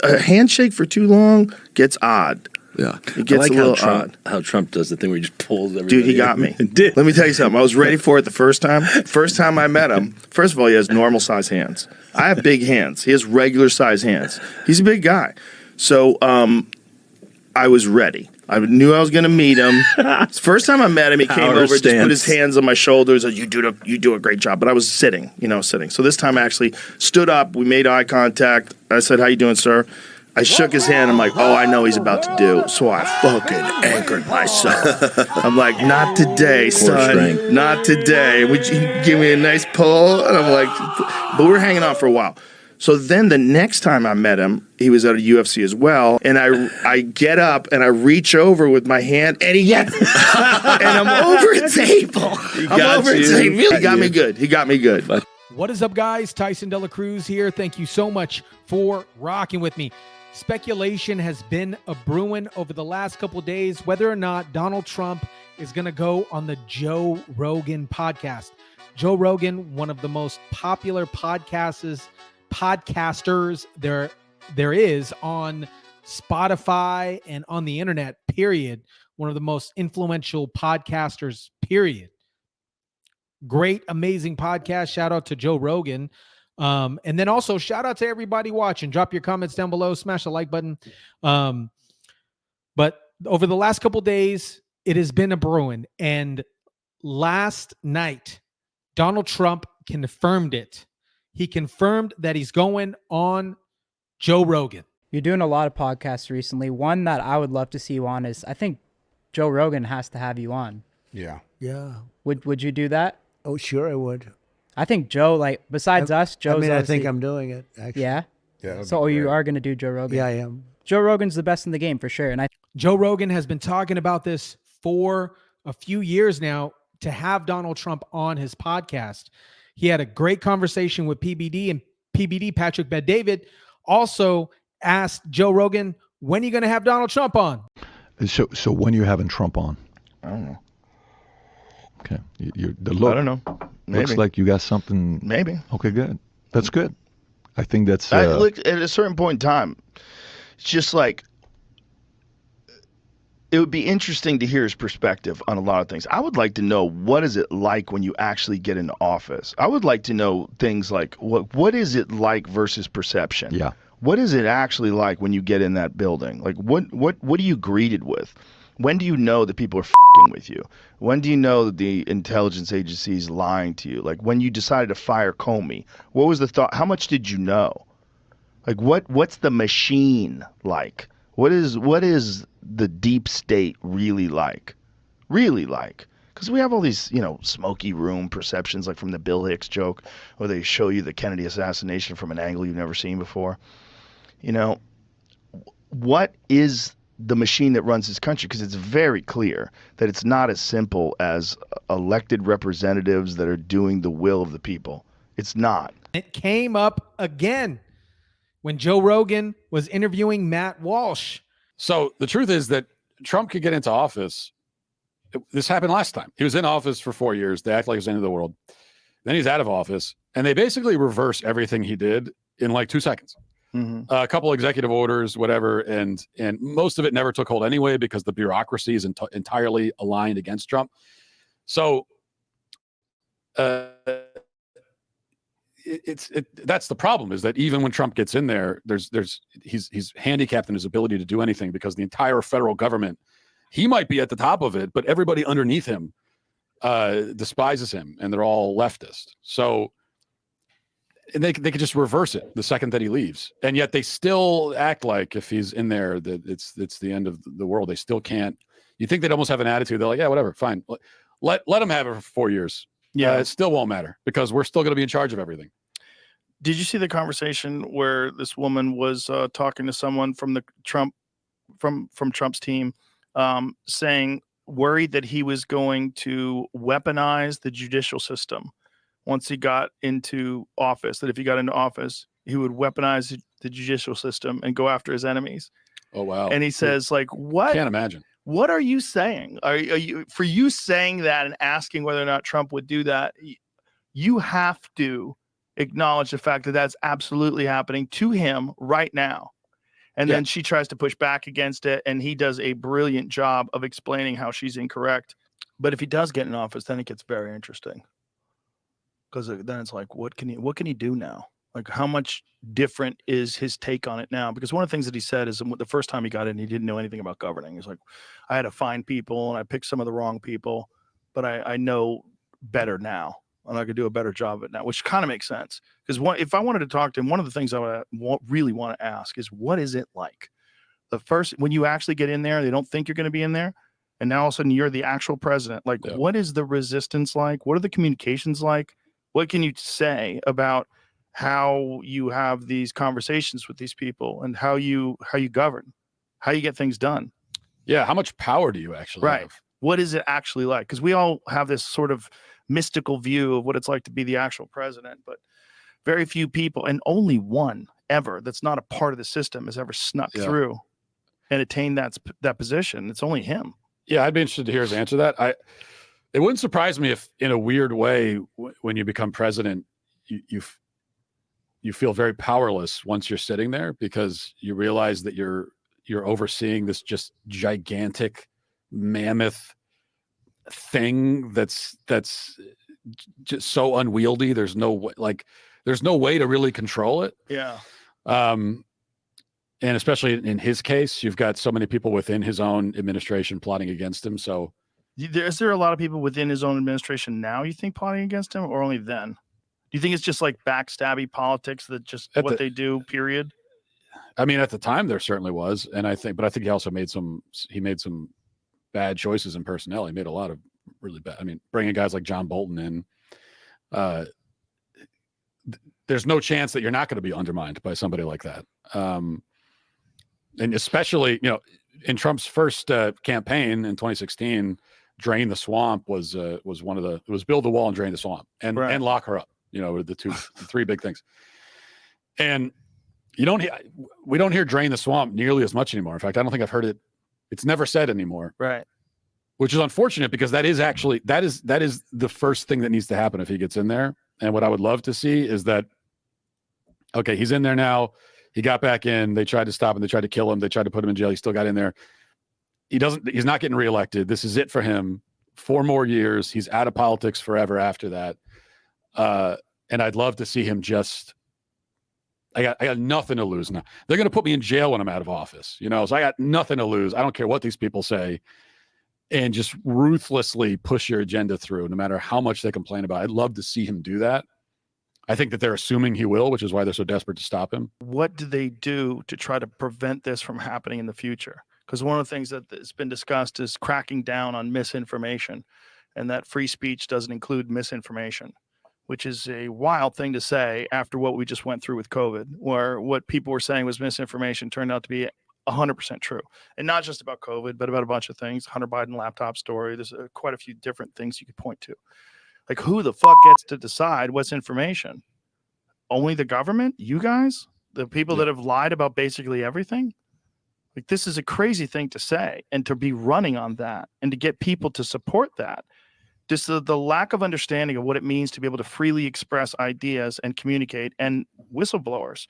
a handshake for too long gets odd. Yeah, it gets a little odd. How Trump does the thing where he just pulls everybody. Dude, he got me. Let me tell you something. I was ready for it the first time. First time I met him, first of all, he has normal size hands. I have big hands. He has regular size hands. He's a big guy. So I was ready. I knew I was going to meet him. First time I met him, he came over, just put his hands on my shoulders. You do a great job. But I was sitting. So this time I actually stood up. We made eye contact. I said, "How you doing, sir?" I shook his hand. I'm like, oh, I know he's about to do. So I fucking anchored myself. I'm like, not today, son. Not today. Would you give me a nice pull? And I'm like, but we're hanging out for a while. So then the next time I met him, he was at a UFC as well. And I get up and I reach over with my hand and he gets and I'm over a table. He got me good. He got me good. What is up, guys? Tyson Dela Cruz here. Thank you so much for rocking with me. Speculation has been a brewing over the last couple of days whether or not Donald Trump is going to go on the Joe Rogan podcast. Joe Rogan, one of the most popular podcasters there is on Spotify and on the internet, period. One of the most influential podcasters, period. Great, amazing podcast. Shout out to Joe Rogan. And then also shout out to everybody watching. Drop your comments down below. Smash the like button. But over the last couple days, it has been a brewing. And last night, Donald Trump confirmed it. He confirmed that he's going on Joe Rogan. You're doing a lot of podcasts recently. One that I would love to see you on is, I think Joe Rogan has to have you on. Yeah. Would you do that? Oh, sure I would. I think Joe, besides us, Joe's I think I'm doing it, actually. Yeah? Yeah. So you are going to do Joe Rogan? Yeah, I am. Joe Rogan's the best in the game for sure. And Joe Rogan has been talking about this for a few years now to have Donald Trump on his podcast. He had a great conversation with PBD, and PBD, Patrick Bet-David, also asked Joe Rogan, when are you going to have Donald Trump on? So when are you having Trump on? I don't know. Okay. The look, I don't know. Maybe. Looks like you got something. Maybe. Okay, good. That's good. I think that's... look, at a certain point in time, it's just like, it would be interesting to hear his perspective on a lot of things. I would like to know, what is it like when you actually get into office? I would like to know things like, what is it like versus perception? Yeah. What is it actually like when you get in that building? Like, what are you greeted with? When do you know that people are f***ing with you? When do you know that the intelligence agency is lying to you? Like, when you decided to fire Comey, what was the thought? How much did you know? Like, what's the machine like? What is the deep state really like? Really like? Because we have all these, smoky room perceptions, like from the Bill Hicks joke, where they show you the Kennedy assassination from an angle you've never seen before. What is the machine that runs this country? Because it's very clear that it's not as simple as elected representatives that are doing the will of the people. It's not. It came up again when Joe Rogan was interviewing Matt Walsh. So the truth is that Trump could get into office. This happened last time. He was in office for 4 years. They act like it was the end of the world. Then he's out of office, and they basically reverse everything he did in like 2 seconds. Mm-hmm. A couple executive orders, whatever, and most of it never took hold anyway because the bureaucracy is entirely aligned against Trump. So that's the problem, is that even when Trump gets in there, he's handicapped in his ability to do anything because the entire federal government, he might be at the top of it, but everybody underneath him despises him, and they're all leftist. So and they could just reverse it the second that he leaves, and yet they still act like if he's in there that it's the end of the world. They still can't. You think they'd almost have an attitude? They're like, yeah, whatever, fine. Let them have it for 4 years. Yeah, it still won't matter because we're still going to be in charge of everything. Did you see the conversation where this woman was talking to someone from the from Trump's team, saying worried that he was going to weaponize the judicial system once he got into office, that if he got into office, he would weaponize the judicial system and go after his enemies. Oh, wow. And he says, like, what? Can't imagine. What are you saying? Are you, for you saying that and asking whether or not Trump would do that, you have to acknowledge the fact that that's absolutely happening to him right now. And Yeah. then she tries to push back against it, and he does a brilliant job of explaining how she's incorrect. But if he does get in office, then it gets very interesting, because then it's like, what can he do now? Like, how much different is his take on it now? Because one of the things that he said is the first time he got in, he didn't know anything about governing. He's like, I had to find people, and I picked some of the wrong people, but I know better now, and I could do a better job of it now, which kind of makes sense. Because if I wanted to talk to him, one of the things I would really want to ask is, what is it like? The first, when you actually get in there, they don't think you're going to be in there, and now all of a sudden you're the actual president. Like, what is the resistance like? What are the communications like? What can you say about how you have these conversations with these people, and how you govern, how you get things done? Yeah. How much power do you actually have? What is it actually like? Because we all have this sort of mystical view of what it's like to be the actual president, but very few people, and only one ever that's not a part of the system, has ever snuck through and attained that position. It's only him. Yeah, I'd be interested to hear his answer to that. It wouldn't surprise me if, in a weird way, when you become president, you feel very powerless once you're sitting there, because you realize that you're overseeing this just gigantic mammoth thing that's just so unwieldy. There's no way to really control it. Yeah. And especially in his case, you've got so many people within his own administration plotting against him. So is there a lot of people within his own administration now, you think, plotting against him, or only then? Do you think it's just like backstabby politics that just they do, period? I mean, at the time there certainly was. And I think he also made some bad choices in personnel. He made a lot of really bad. I mean, bringing guys like John Bolton in, there's no chance that you're not going to be undermined by somebody like that. And especially, in Trump's first campaign in 2016, drain the swamp was one of it was build the wall and drain the swamp and lock her up. Were the three big things. And we don't hear drain the swamp nearly as much anymore. In fact, I don't think I've heard it. It's never said anymore. Right. Which is unfortunate, because that is the first thing that needs to happen if he gets in there. And what I would love to see is that, okay, he's in there now. He got back in. They tried to stop him. They tried to kill him. They tried to put him in jail. He still got in there. He's not getting reelected. This is it for him. 4 more years. He's out of politics forever after that. And I'd love to see him I got nothing to lose now. They're going to put me in jail when I'm out of office, so I got nothing to lose. I don't care what these people say, and just ruthlessly push your agenda through, no matter how much they complain about it. I'd love to see him do that. I think that they're assuming he will, which is why they're so desperate to stop him. What do they do to try to prevent this from happening in the future? Because one of the things that has been discussed is cracking down on misinformation, and that free speech doesn't include misinformation, which is a wild thing to say after what we just went through with COVID, where what people were saying was misinformation turned out to be 100% true. And not just about COVID, but about a bunch of things. Hunter Biden laptop story. There's quite a few different things you could point to. Like, who the fuck gets to decide what's information? Only the government? You guys? The people that have lied about basically everything? Like, this is a crazy thing to say, and to be running on that, and to get people to support that. Just the lack of understanding of what it means to be able to freely express ideas and communicate, and whistleblowers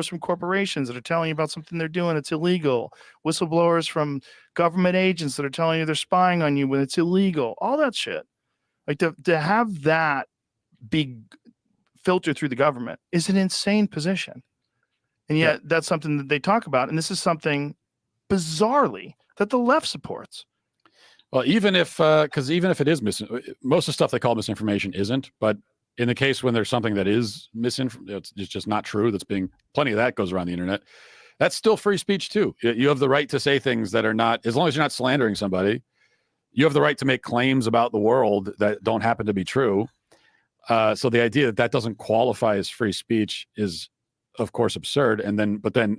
from corporations that are telling you about something they're doing that's illegal, whistleblowers from government agents that are telling you they're spying on you when it's illegal, all that shit. Like, to have that be filtered through the government is an insane position. And yet that's something that they talk about. And this is something bizarrely that the left supports. Well, even if it is most of the stuff they call misinformation isn't, but in the case when there's something that is it's just not true, plenty of that goes around the internet. That's still free speech too. You have the right to say things that are not, as long as you're not slandering somebody, you have the right to make claims about the world that don't happen to be true. So the idea that doesn't qualify as free speech is, of course, absurd. But then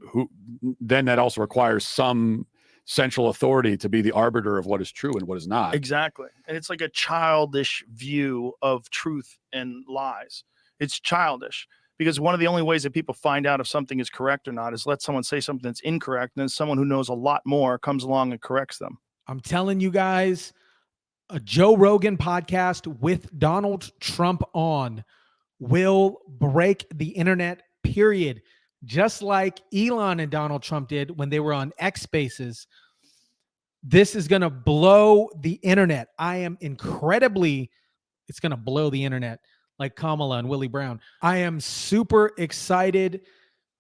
that also requires some central authority to be the arbiter of what is true and what is not. Exactly. And it's like a childish view of truth and lies. It's childish, because one of the only ways that people find out if something is correct or not is let someone say something that's incorrect, and then someone who knows a lot more comes along and corrects them. I'm telling you guys, a Joe Rogan podcast with Donald Trump on will break the internet, period. just like Elon and Donald Trump did when they were on X Spaces. This is going to blow the internet. It's going to blow the internet like Kamala and Willie Brown. I am super excited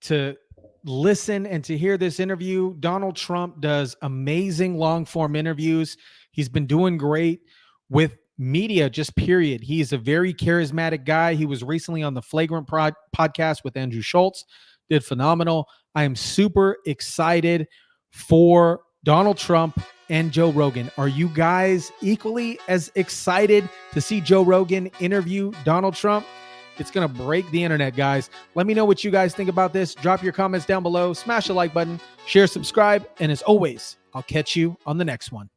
to listen and to hear this interview. Donald Trump does amazing long form interviews. He's been doing great with media, just period. He's a very charismatic guy. He was recently on the Flagrant podcast with Andrew Schultz, did phenomenal. I am super excited for Donald Trump and Joe Rogan. Are you guys equally as excited to see Joe Rogan interview Donald Trump? It's going to break the internet, guys. Let me know what you guys think about this. Drop your comments down below. Smash the like button, share, subscribe. And as always, I'll catch you on the next one.